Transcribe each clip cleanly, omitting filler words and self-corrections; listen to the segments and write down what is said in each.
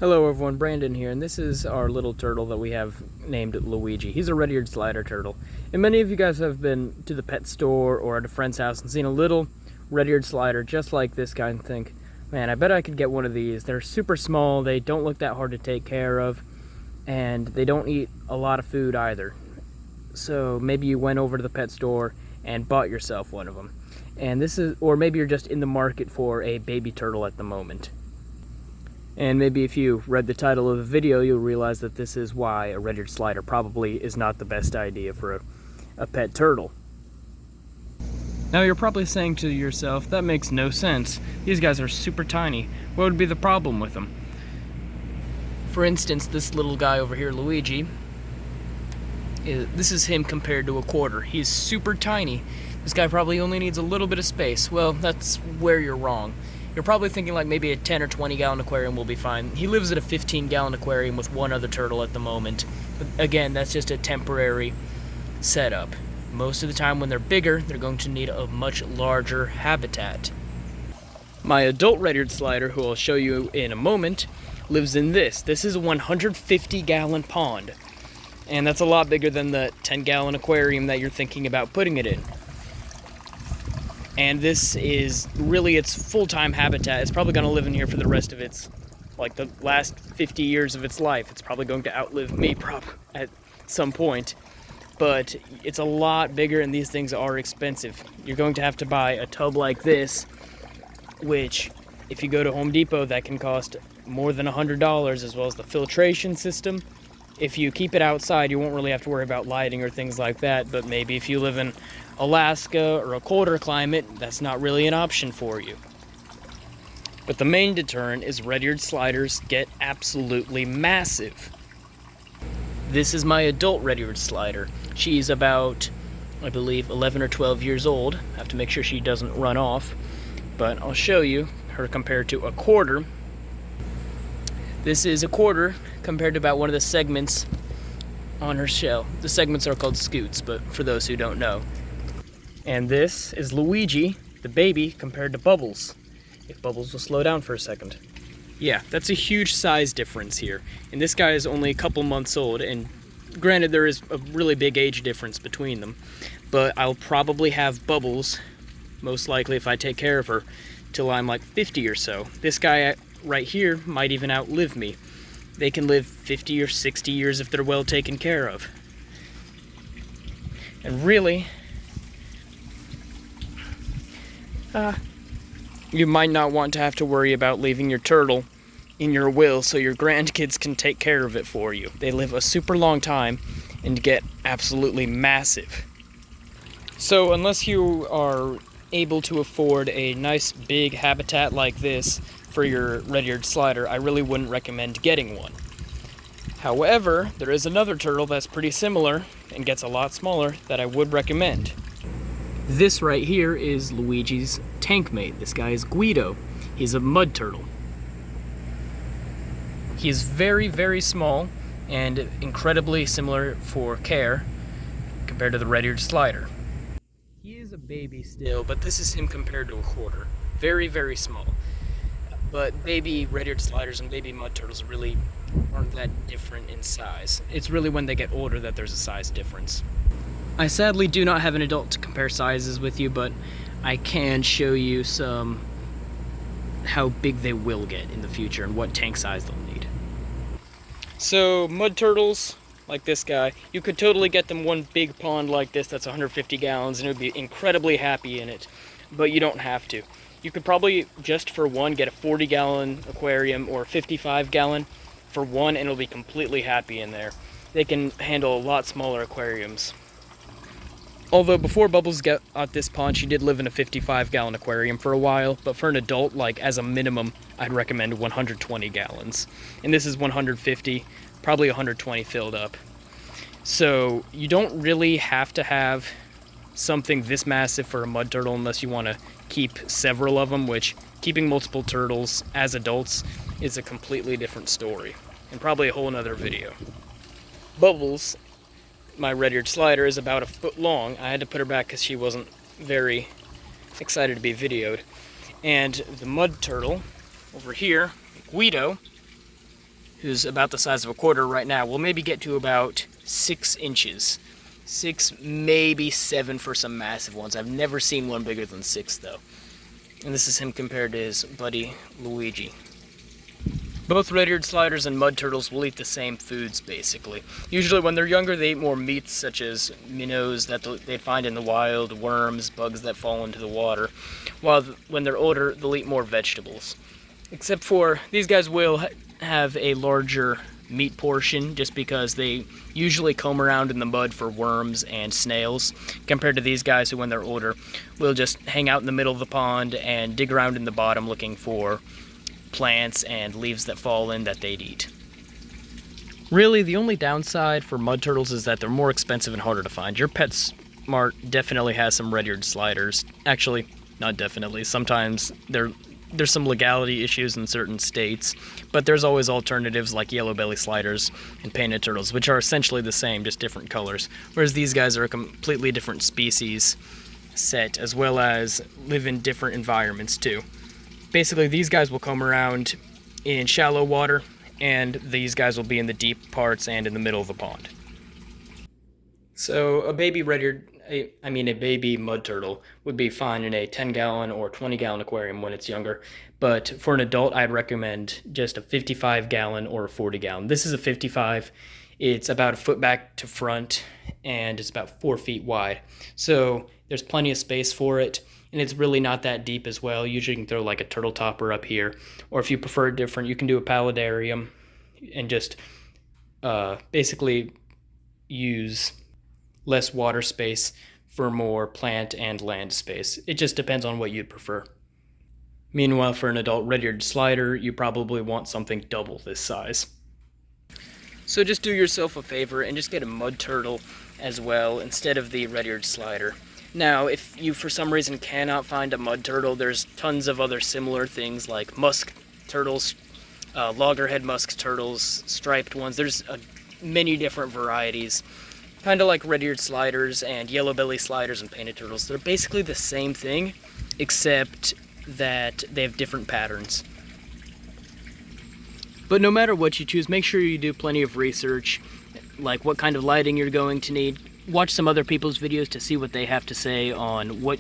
Hello everyone, Brandon here, and this is our little turtle that we have named Luigi. He's a red-eared slider turtle. And many of you guys have been to the pet store or at a friend's house and seen a little red-eared slider just like this guy and think, man, I bet I could get one of these. They're super small, they don't look that hard to take care of, and they don't eat a lot of food either. So maybe you went over to the pet store and bought yourself one of them. And or maybe you're just in the market for a baby turtle at the moment. And maybe if you read the title of the video, you'll realize that this is why a red-eared slider probably is not the best idea for a pet turtle. Now you're probably saying to yourself, that makes no sense. These guys are super tiny. What would be the problem with them? For instance, this little guy over here, Luigi, this is him compared to a quarter. He's super tiny. This guy probably only needs a little bit of space. Well, that's where you're wrong. You're probably thinking like maybe a 10 or 20 gallon aquarium will be fine. He lives at a 15 gallon aquarium with one other turtle at the moment. But again, that's just a temporary setup. Most of the time when they're bigger, they're going to need a much larger habitat. My adult red-eared slider, who I'll show you in a moment, lives in this. This is a 150 gallon pond. And that's a lot bigger than the 10 gallon aquarium that you're thinking about putting it in. And this is really its full-time habitat. It's probably going to live in here for the rest of its, like the last 50 years of its life. It's probably going to outlive me at some point. But it's a lot bigger and these things are expensive. You're going to have to buy a tub like this, which if you go to Home Depot, that can cost more than $100, as well as the filtration system. If you keep it outside, you won't really have to worry about lighting or things like that, but maybe if you live in Alaska or a colder climate, that's not really an option for you. But the main deterrent is red-eared sliders get absolutely massive. This is my adult red-eared slider. She's about, I believe, 11 or 12 years old. I have to make sure she doesn't run off, but I'll show you her compared to a quarter. This is a quarter compared to about one of the segments on her shell. The segments are called scutes, but for those who don't know. And this is Luigi, the baby, compared to Bubbles. If Bubbles will slow down for a second. Yeah, that's a huge size difference here. And this guy is only a couple months old, and granted there is a really big age difference between them. But I'll probably have Bubbles, most likely if I take care of her, till I'm like 50 or so. This guy right here might even outlive me. They can live 50 or 60 years if they're well taken care of. And really, you might not want to have to worry about leaving your turtle in your will so your grandkids can take care of it for you. They live a super long time and get absolutely massive. So unless you are able to afford a nice big habitat like this for your red-eared slider, I really wouldn't recommend getting one. However, there is another turtle that's pretty similar and gets a lot smaller that I would recommend. This right here is Luigi's tank mate. This guy is Guido. He's a mud turtle. He is very, very small and incredibly similar for care compared to the red-eared slider. He is a baby still, but this is him compared to a quarter. Very, very small. But baby red-eared sliders and baby mud turtles really aren't that different in size. It's really when they get older that there's a size difference. I sadly do not have an adult to compare sizes with you, but I can show you how big they will get in the future and what tank size they'll need. So mud turtles, like this guy, you could totally get them one big pond like this that's 150 gallons and it would be incredibly happy in it, but you don't have to. You could probably, just for one, get a 40 gallon aquarium or a 55 gallon for one and it'll be completely happy in there. They can handle a lot smaller aquariums. Although before Bubbles got at this pond, she did live in a 55 gallon aquarium for a while, but for an adult, like as a minimum, I'd recommend 120 gallons. And this is 150, probably 120 filled up. So you don't really have to have something this massive for a mud turtle unless you want to keep several of them, which keeping multiple turtles as adults is a completely different story and probably a whole nother video. Bubbles, my red-eared slider, is about 1 foot long. I had to put her back because she wasn't very excited to be videoed. And the mud turtle over here, Guido, who's about the size of a quarter right now, will maybe get to about 6 inches. 6, maybe 7 for some massive ones. I've never seen one bigger than 6 though. And this is him compared to his buddy Luigi. Both red-eared sliders and mud turtles will eat the same foods, basically. Usually when they're younger, they eat more meats, such as minnows that they find in the wild, worms, bugs that fall into the water, while when they're older, they'll eat more vegetables. Except for, these guys will have a larger meat portion, just because they usually comb around in the mud for worms and snails, compared to these guys who, when they're older, will just hang out in the middle of the pond and dig around in the bottom looking for plants and leaves that fall in that they'd eat. Really, the only downside for mud turtles is that they're more expensive and harder to find. Your PetSmart definitely has some red-eared sliders. Actually, not definitely. Sometimes there's some legality issues in certain states, but there's always alternatives like yellow belly sliders and painted turtles, which are essentially the same, just different colors. Whereas these guys are a completely different species set, as well as live in different environments too. Basically, these guys will come around in shallow water, and these guys will be in the deep parts and in the middle of the pond. So a baby a baby mud turtle would be fine in a 10-gallon or 20-gallon aquarium when it's younger, but for an adult, I'd recommend just a 55-gallon or a 40-gallon. This is a 55. It's about a foot back to front, and it's about 4 feet wide. So there's plenty of space for it. And it's really not that deep as well. Usually you can throw like a turtle topper up here. Or if you prefer it different, you can do a paludarium and just basically use less water space for more plant and land space. It just depends on what you'd prefer. Meanwhile, for an adult red-eared slider, you probably want something double this size. So just do yourself a favor and just get a mud turtle as well instead of the red-eared slider. Now, if you for some reason cannot find a mud turtle, there's tons of other similar things like musk turtles, loggerhead musk turtles, striped ones. There's many different varieties, kind of like red-eared sliders and yellow belly sliders and painted turtles. They're basically the same thing, except that they have different patterns. But no matter what you choose, make sure you do plenty of research, like what kind of lighting you're going to need. Watch some other people's videos to see what they have to say on what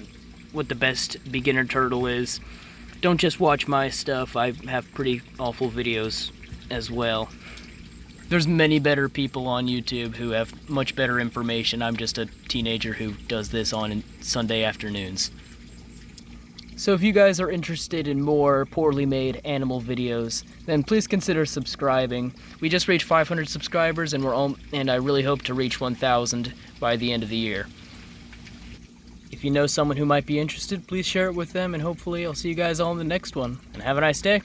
the best beginner turtle is. Don't just watch my stuff. I have pretty awful videos as well. There's many better people on YouTube who have much better information. I'm just a teenager who does this on Sunday afternoons. So if you guys are interested in more poorly made animal videos, then please consider subscribing. We just reached 500 subscribers, and I really hope to reach 1,000 by the end of the year. If you know someone who might be interested, please share it with them, and hopefully I'll see you guys all in the next one. And have a nice day.